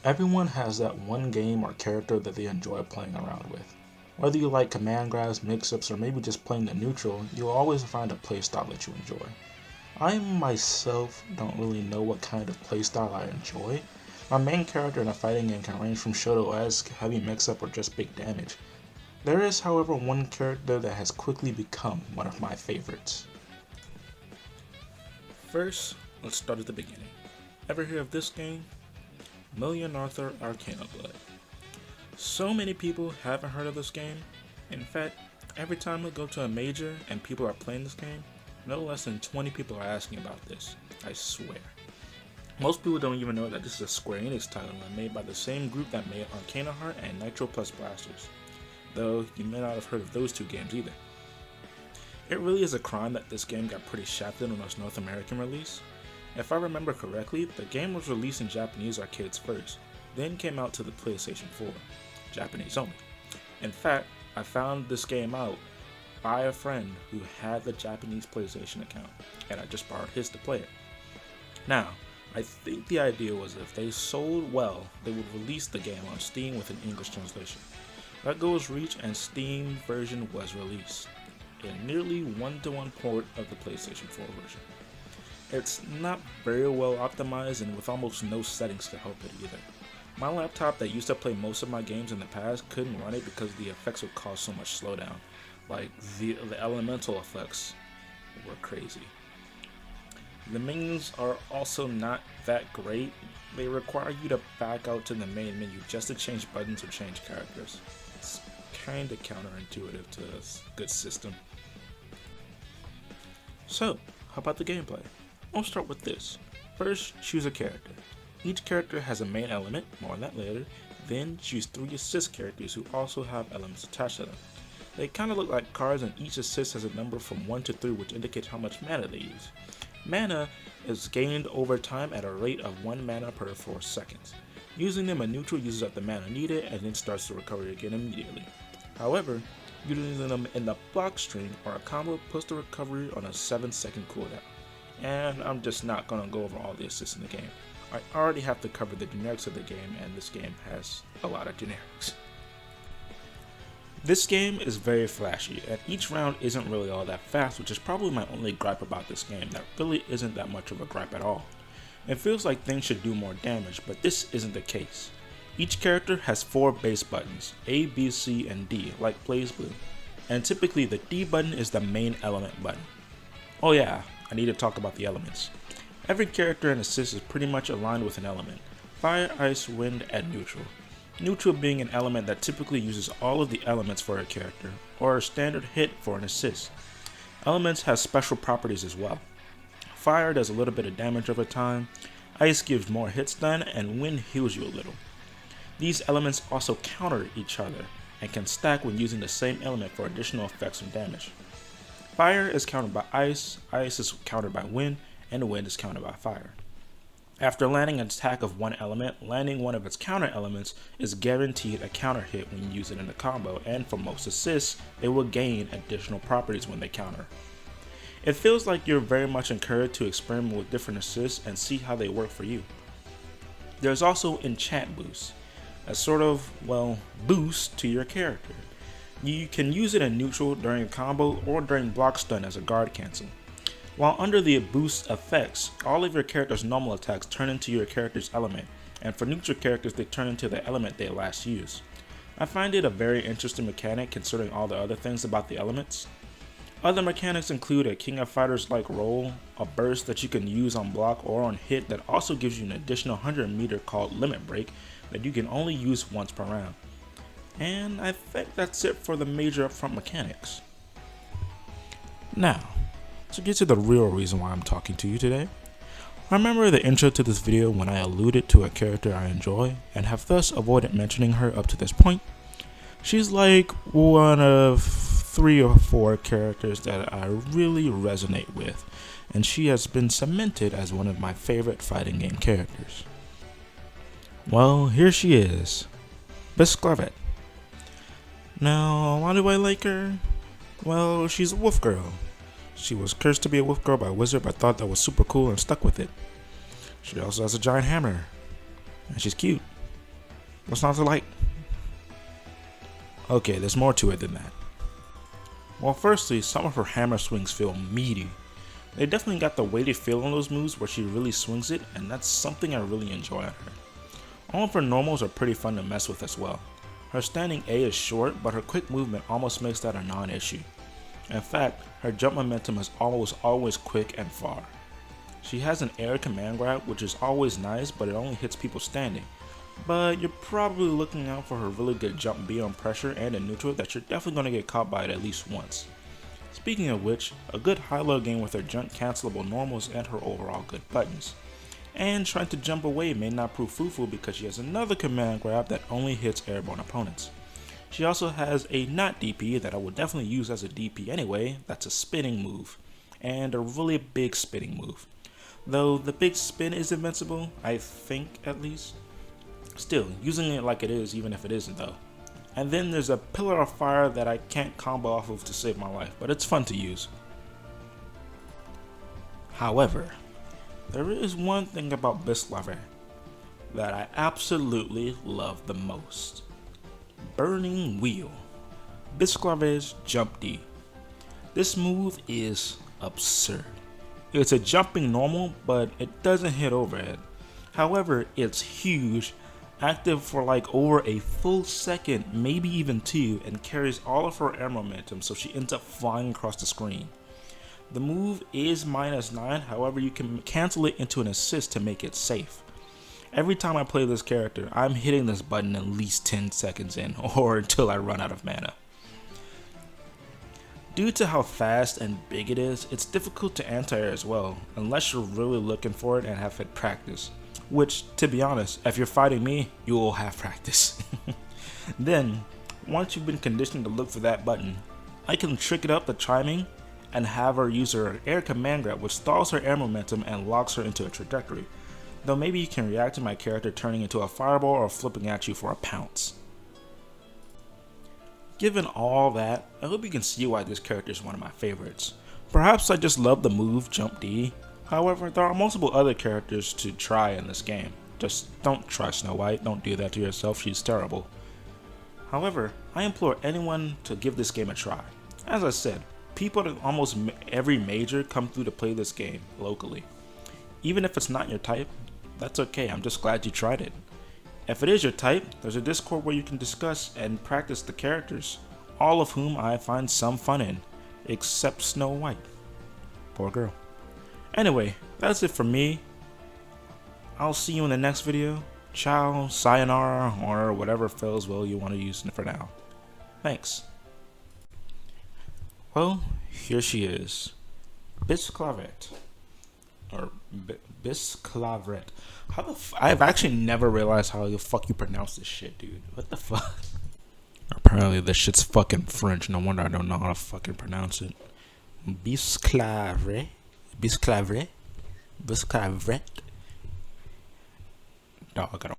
Everyone has that one game or character that they enjoy playing around with. Whether you like command grabs, mix-ups, or maybe just playing the neutral, you'll always find a playstyle that you enjoy. I myself don't really know what kind of playstyle I enjoy. My main character in a fighting game can range from Shoto-esque, heavy mix-up, or just big damage. There is, however, one character that has quickly become one of my favorites. First, let's start at the beginning. Ever hear of this game? Million Arthur Arcana Blood. So many people haven't heard of this game. In fact, every time I go to a major and people are playing this game, no less than 20 people are asking about this. I swear. Most people don't even know that this is a Square Enix title and made by the same group that made Arcana Heart and Nitro Plus Blasters. Though you may not have heard of those two games either. It really is a crime that this game got pretty shafted on its North American release. If I remember correctly, the game was released in Japanese arcades first, then came out to the PlayStation 4, Japanese only. In fact, I found this game out by a friend who had the Japanese PlayStation account, and I just borrowed his to play it. Now, I think the idea was if they sold well, they would release the game on Steam with an English translation. That goal was reached and Steam version was released, a nearly one-to-one port of the PlayStation 4 version. It's not very well optimized and with almost no settings to help it either. My laptop that used to play most of my games in the past couldn't run it because the effects would cause so much slowdown. Like the elemental effects were crazy. The menus are also not that great. They require you to back out to the main menu just to change buttons or change characters. It's kinda counterintuitive to a good system. So, how about the gameplay? I'll start with this. First, choose a character. Each character has a main element, more on that later, then choose 3 assist characters who also have elements attached to them. They kinda look like cards and each assist has a number from 1 to 3 which indicates how much mana they use. Mana is gained over time at a rate of 1 mana per 4 seconds. Using them, a neutral uses up the mana needed and then starts to recover again immediately. However, using them in the block string or a combo puts the recovery on a 7-second cooldown. And I'm just not going to go over all the assists in the game. I already have to cover the generics of the game, and this game has a lot of generics. This game is very flashy, and each round isn't really all that fast, which is probably my only gripe about this game. That really isn't that much of a gripe at all. It feels like things should do more damage, but this isn't the case. Each character has 4 base buttons, A, B, C, and D, like BlazBlue, and typically the D button is the main element button. Oh yeah, I need to talk about the elements. Every character and assist is pretty much aligned with an element: fire, ice, wind, and neutral. Neutral being an element that typically uses all of the elements for a character, or a standard hit for an assist. Elements have special properties as well. Fire does a little bit of damage over time, ice gives more hits done, and wind heals you a little. These elements also counter each other, and can stack when using the same element for additional effects and damage. Fire is countered by ice is countered by wind, and wind is countered by fire. After landing an attack of one element, landing one of its counter elements is guaranteed a counter hit when you use it in a combo, and for most assists, they will gain additional properties when they counter. It feels like you're very much encouraged to experiment with different assists and see how they work for you. There's also enchant boost, a sort of, boost to your character. You can use it in neutral during a combo or during block stun as a guard cancel. While under the boost effects, all of your character's normal attacks turn into your character's element, and for neutral characters they turn into the element they last used. I find it a very interesting mechanic considering all the other things about the elements. Other mechanics include a King of Fighters-like roll, a burst that you can use on block or on hit that also gives you an additional 100 meter called Limit Break that you can only use once per round. And I think that's it for the major upfront mechanics. Now, to get to the real reason why I'm talking to you today. Remember the intro to this video when I alluded to a character I enjoy and have thus avoided mentioning her up to this point? She's like one of 3 or 4 characters that I really resonate with, and she has been cemented as one of my favorite fighting game characters. Well, here she is, Bisclavette. Now, why do I like her? Well, she's a wolf girl. She was cursed to be a wolf girl by a wizard, but thought that was super cool and stuck with it. She also has a giant hammer, and she's cute. What's not to like? Okay, there's more to it than that. Well, firstly, some of her hammer swings feel meaty. They definitely got the weighted feel on those moves where she really swings it, and that's something I really enjoy on her. All of her normals are pretty fun to mess with as well. Her standing A is short, but her quick movement almost makes that a non-issue. In fact, her jump momentum is always quick and far. She has an air command grab, which is always nice, but it only hits people standing. But you're probably looking out for her really good jump B on pressure and in neutral that you're definitely going to get caught by it at least once. Speaking of which, a good high-low game with her jump cancelable normals and her overall good buttons. And trying to jump away may not prove fruitful because she has another command grab that only hits airborne opponents. She also has a not DP that I would definitely use as a DP anyway, that's a spinning move, and a really big spinning move. Though the big spin is invincible, I think at least. Still, using it like it is even if it isn't though. And then there's a pillar of fire that I can't combo off of to save my life, but it's fun to use. However, there is one thing about Bisclavret that I absolutely love the most. Burning Wheel. Bisclavret's Jump D. This move is absurd. It's a jumping normal, but it doesn't hit overhead. However, it's huge, active for like over a full second, maybe even 2, and carries all of her air momentum, so she ends up flying across the screen. The move is -9, however you can cancel it into an assist to make it safe. Every time I play this character, I'm hitting this button at least 10 seconds in, or until I run out of mana. Due to how fast and big it is, it's difficult to anti-air as well, unless you're really looking for it and have had practice. Which, to be honest, if you're fighting me, you will have practice. Then, once you've been conditioned to look for that button, I can trick it up the timing and have her use her air command grab, which stalls her air momentum and locks her into a trajectory. Though maybe you can react to my character turning into a fireball or flipping at you for a pounce. Given all that, I hope you can see why this character is one of my favorites. Perhaps I just love the move Jump D. However, there are multiple other characters to try in this game. Just don't try Snow White, don't do that to yourself, she's terrible. However, I implore anyone to give this game a try. As I said, people at almost every major come through to play this game locally. Even if it's not your type, that's okay, I'm just glad you tried it. If it is your type, there's a Discord where you can discuss and practice the characters, all of whom I find some fun in, except Snow White. Poor girl. Anyway, that's it for me. I'll see you in the next video. Ciao, sayonara, or whatever feels well you want to use for now. Thanks. Well, here she is. Bisclavret. Or Bisclavret. How the I've actually never realized how the fuck you pronounce this shit, dude. What the fuck? Apparently this shit's fucking French. No wonder I don't know how to fucking pronounce it. Bisclavret. Bisclavret. Bisclavret. Dog, I don't